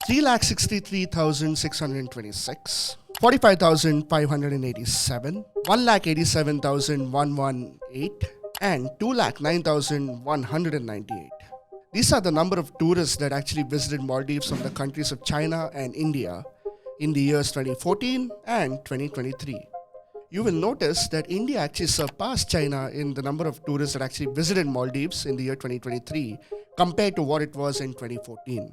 3,63,626, 45,587, 1,87,118, and 2,09,198. These are the number of tourists that actually visited Maldives from the countries of China and India in the years 2014 and 2023. You will notice that India actually surpassed China in the number of tourists that actually visited Maldives in the year 2023 compared to what it was in 2014.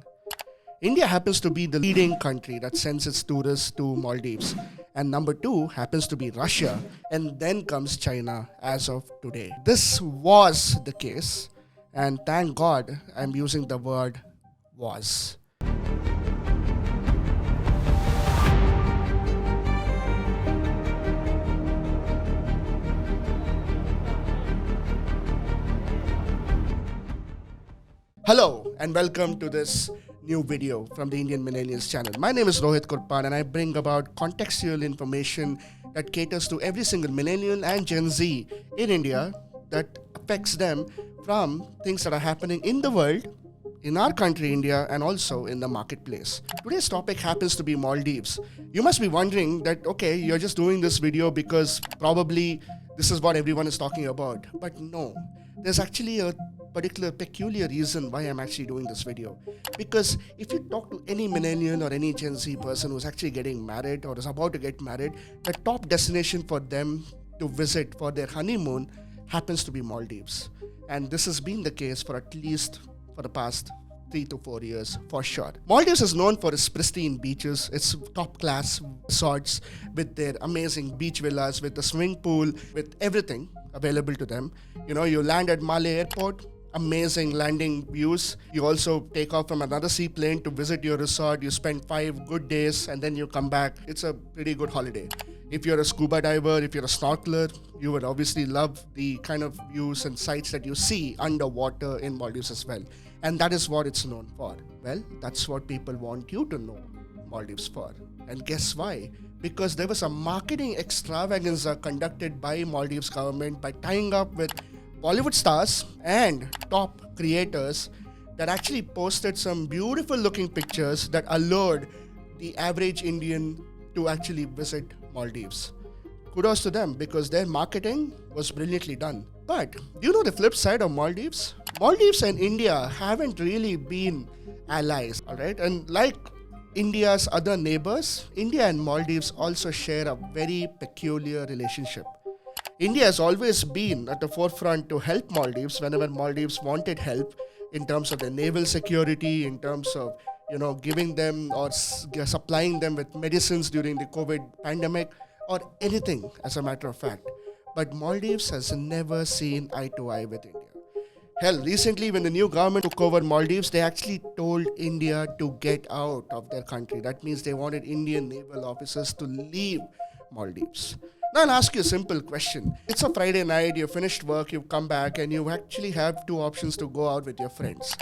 India happens to be the leading country that sends its tourists to Maldives, and number 2 happens to be Russia, and then comes China as of today. This was the case, and thank God I'm using the word was. Hello and welcome to this new video from the Indian Millennials channel. My name is Rohit Kurpan and I bring about contextual information that caters to every single millennial and Gen Z in India that affects them from things that are happening in the world, in our country India, and also in the marketplace. Today's topic happens to be Maldives. You must be wondering that, okay, you're just doing this video because probably this is what everyone is talking about. But no, there's actually a particular peculiar reason why I'm actually doing this video. Because if you talk to any millennial or any Gen Z person who's actually getting married or is about to get married, the top destination for them to visit for their honeymoon happens to be Maldives. And this has been the case for at least for the past 3 to 4 years for sure. Maldives is known for its pristine beaches, its top class resorts with their amazing beach villas, with the swimming pool, with everything available to them. You know, you land at Malé Airport, amazing landing views. You also take off from another seaplane to visit your resort. You spend 5 good days and then you come back. It's a pretty good holiday. If you're a scuba diver, if you're a snorkeler, you would obviously love the kind of views and sights that you see underwater in Maldives as well. And that is what it's known for. Well, that's what people want you to know Maldives for. And guess why? Because there was a marketing extravaganza conducted by Maldives government by tying up with Bollywood stars and top creators that actually posted some beautiful looking pictures that allured the average Indian to actually visit Maldives. Kudos to them because their marketing was brilliantly done. But do you know the flip side of Maldives? Maldives and India haven't really been allies, alright? And like India's other neighbors, India and Maldives also share a very peculiar relationship. India has always been at the forefront to help Maldives whenever Maldives wanted help in terms of their naval security, in terms of, giving them or supplying them with medicines during the COVID pandemic or anything as a matter of fact. But Maldives has never seen eye to eye with India. Hell, recently when the new government took over Maldives, they actually told India to get out of their country. That means they wanted Indian naval officers to leave Maldives. Now I'll ask you a simple question. It's a Friday night, you finished work, you've come back and you actually have 2 options to go out with your friends.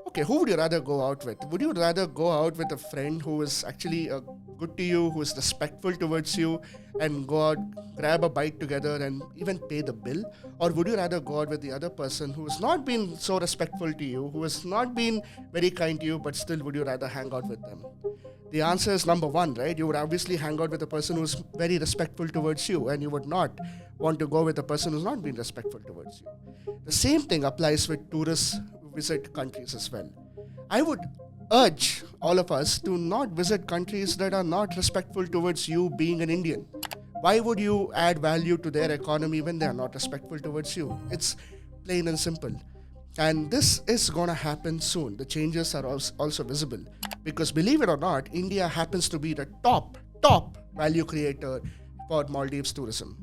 Okay, who would you rather go out with? Would you rather go out with a friend who is actually good to you, who is respectful towards you, and go out, grab a bite together and even pay the bill? Or would you rather go out with the other person who has not been so respectful to you, who has not been very kind to you, but still would you rather hang out with them? The answer is number 1, right? You would obviously hang out with a person who's very respectful towards you, and you would not want to go with a person who's not been respectful towards you. The same thing applies with tourists who visit countries as well. I would urge all of us to not visit countries that are not respectful towards you being an Indian. Why would you add value to their economy when they are not respectful towards you? It's plain and simple. And this is going to happen soon. The changes are also visible. Because believe it or not, India happens to be the top value creator for Maldives tourism.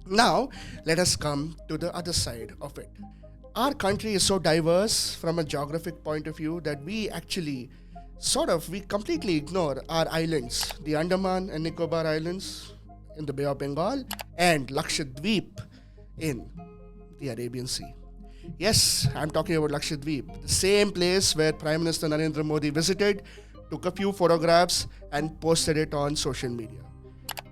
Now, let us come to the other side of it. Our country is so diverse from a geographic point of view that we actually we completely ignore our islands, the Andaman and Nicobar Islands in the Bay of Bengal and Lakshadweep in the Arabian Sea. Yes, I'm talking about Lakshadweep, the same place where Prime Minister Narendra Modi visited, took a few photographs and posted it on social media.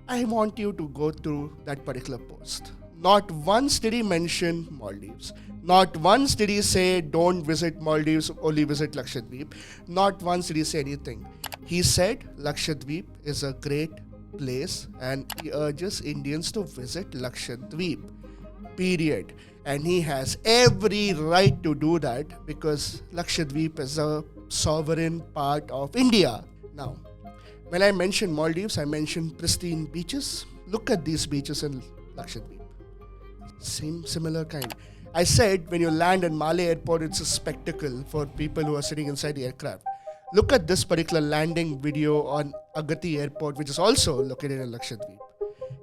I want you to go through that particular post. Not once did he mention Maldives. Not once did he say, don't visit Maldives, only visit Lakshadweep. Not once did he say anything. He said Lakshadweep is a great place and he urges Indians to visit Lakshadweep. Period. And he has every right to do that because Lakshadweep is a sovereign part of India. Now, when I mention Maldives, I mention pristine beaches. Look at these beaches in Lakshadweep. Similar kind. I said when you land in Malé airport, it's a spectacle for people who are sitting inside the aircraft. Look at this particular landing video on Agatti airport, which is also located in Lakshadweep.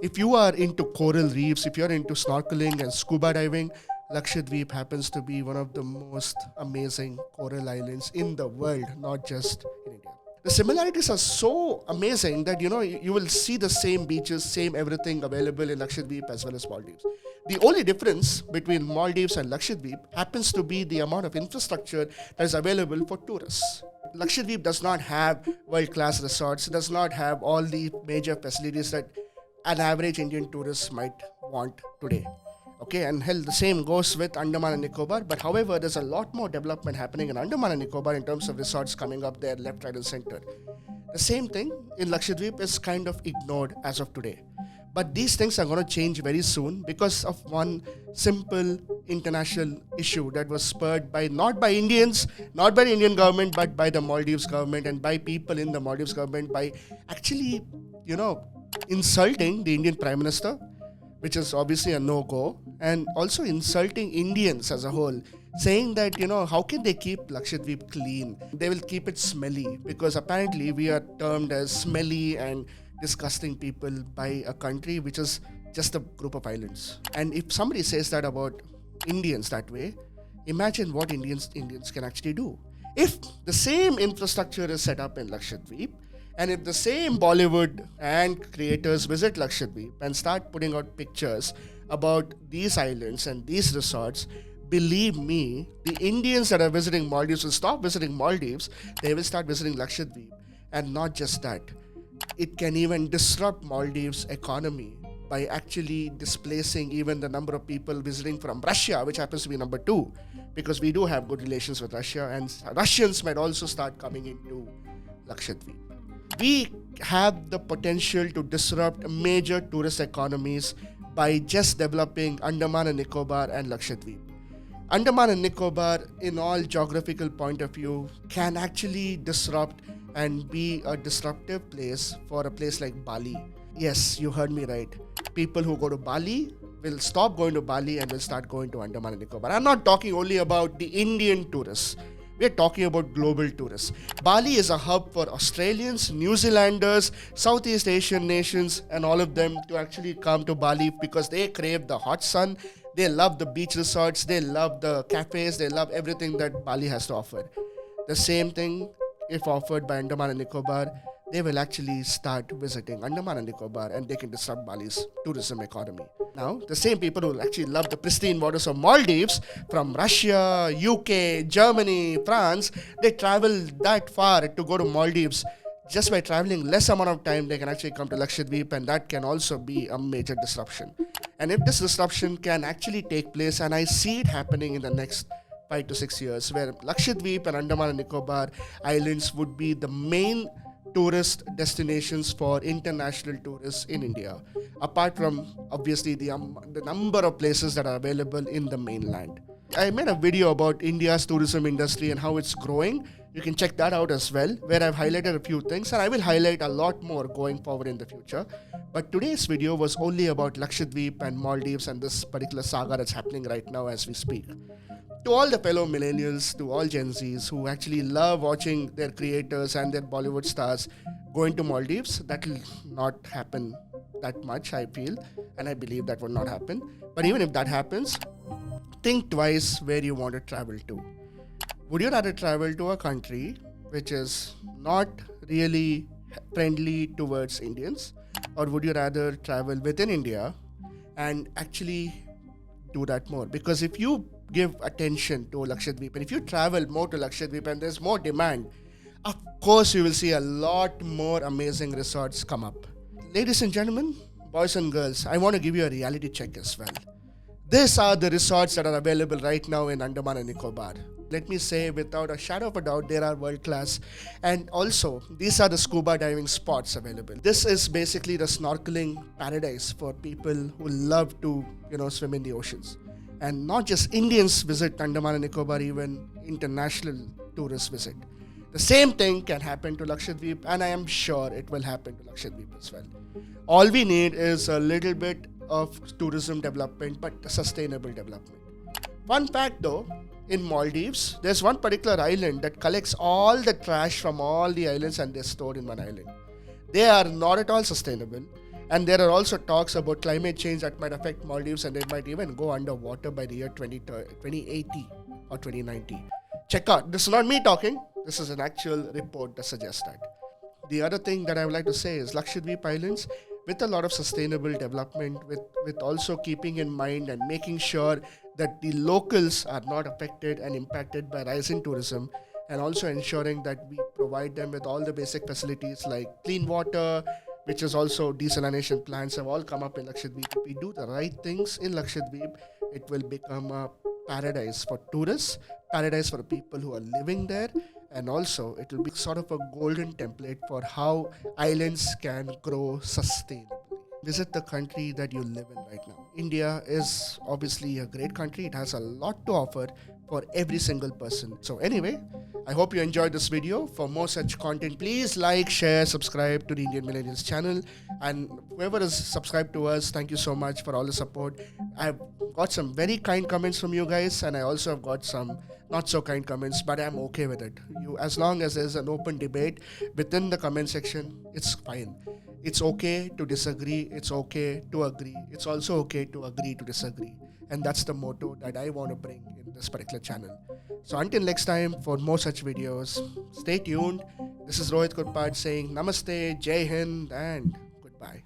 If you are into coral reefs, if you're into snorkeling and scuba diving, Lakshadweep happens to be one of the most amazing coral islands in the world, not just in India. The similarities are so amazing that you will see the same beaches, same everything available in Lakshadweep as well as Maldives. The only difference between Maldives and Lakshadweep happens to be the amount of infrastructure that is available for tourists. Lakshadweep does not have world-class resorts, does not have all the major facilities that an average Indian tourist might want today. Okay, and hell, the same goes with Andaman and Nicobar. But however, there's a lot more development happening in Andaman and Nicobar in terms of resorts coming up there, left, right, and center. The same thing in Lakshadweep is kind of ignored as of today. But these things are going to change very soon because of one simple international issue that was spurred by not by Indians, not by the Indian government, but by the Maldives government and by people in the Maldives government by actually, insulting the Indian Prime Minister, which is obviously a no-go, and also insulting Indians as a whole, saying that, how can they keep Lakshadweep clean? They will keep it smelly because apparently we are termed as smelly and disgusting people by a country which is just a group of islands. And if somebody says that about Indians that way, imagine what Indians can actually do. If the same infrastructure is set up in Lakshadweep, and if the same Bollywood and creators visit Lakshadweep and start putting out pictures about these islands and these resorts, believe me, the Indians that are visiting Maldives will stop visiting Maldives, they will start visiting Lakshadweep. And not just that, it can even disrupt Maldives' economy by actually displacing even the number of people visiting from Russia, which happens to be number 2, because we do have good relations with Russia, and Russians might also start coming into Lakshadweep. We have the potential to disrupt major tourist economies by just developing Andaman and Nicobar and Lakshadweep. Andaman and Nicobar, in all geographical point of view, can actually disrupt and be a disruptive place for a place like Bali. Yes, you heard me right. People who go to Bali will stop going to Bali and will start going to Andaman and Nicobar. I'm not talking only about the Indian tourists. We're talking about global tourists. Bali is a hub for Australians, New Zealanders, Southeast Asian nations, and all of them to actually come to Bali because they crave the hot sun. They love the beach resorts. They love the cafes. They love everything that Bali has to offer. The same thing, if offered by Andaman and Nicobar, they will actually start visiting Andaman and Nicobar and they can disrupt Bali's tourism economy. Now, the same people who actually love the pristine waters of Maldives from Russia, UK, Germany, France, they travel that far to go to Maldives. Just by traveling less amount of time, they can actually come to Lakshadweep, and that can also be a major disruption. And if this disruption can actually take place, and I see it happening in the next 5 to 6 years, where Lakshadweep and Andaman and Nicobar Islands would be the main tourist destinations for international tourists in India, apart from obviously the number of places that are available in the mainland. I made a video about India's tourism industry and how it's growing. You can check that out as well, where I've highlighted a few things, and I will highlight a lot more going forward in the future. But today's video was only about Lakshadweep and Maldives and this particular saga that's happening right now as we speak. To all the fellow millennials, to all Gen Zs who actually love watching their creators and their Bollywood stars going to Maldives, that will not happen that much, I feel, and I believe that will not happen. But even if that happens, think twice where you want to travel to. Would you rather travel to a country which is not really friendly towards Indians, or would you rather travel within India and actually do that more? Because if you give attention to Lakshadweep and if you travel more to Lakshadweep and there's more demand, of course you will see a lot more amazing resorts come up. Ladies and gentlemen, boys and girls, I want to give you a reality check as well. These are the resorts that are available right now in Andaman and Nicobar. Let me say without a shadow of a doubt, they are world class. And also, these are the scuba diving spots available. This is basically the snorkeling paradise for people who love to, swim in the oceans. And not just Indians visit Andaman and Nicobar, even international tourists visit. The same thing can happen to Lakshadweep, and I am sure it will happen to Lakshadweep as well. All we need is a little bit of tourism development, but sustainable development. Fun fact though, in Maldives, there's one particular island that collects all the trash from all the islands and they're stored in one island. They are not at all sustainable. And there are also talks about climate change that might affect Maldives and they might even go underwater by the year 2080 or 2090. Check out, this is not me talking, this is an actual report that suggests that. The other thing that I would like to say is Lakshadweep Islands, with a lot of sustainable development, with also keeping in mind and making sure that the locals are not affected and impacted by rising tourism, and also ensuring that we provide them with all the basic facilities like clean water, which is also desalination plants have all come up in Lakshadweep. If we do the right things in Lakshadweep, it will become a paradise for tourists, paradise for people who are living there, and also it will be sort of a golden template for how islands can grow sustainably. Visit the country that you live in right now. India is obviously a great country. It has a lot to offer for every single person. So anyway, I hope you enjoyed this video. For more such content, please like, share, subscribe to the Indian Millennials channel. And whoever is subscribed to us, thank you so much for all the support. I've got some very kind comments from you guys, and I also have got some not so kind comments, but I'm okay with it. As long as there's an open debate within the comment section, it's fine. It's okay to disagree. It's okay to agree. It's also okay to agree to disagree. And that's the motto that I want to bring in this particular channel. So until next time, for more such videos, stay tuned. This is Rohit Kurpad saying Namaste, Jai Hind, and goodbye.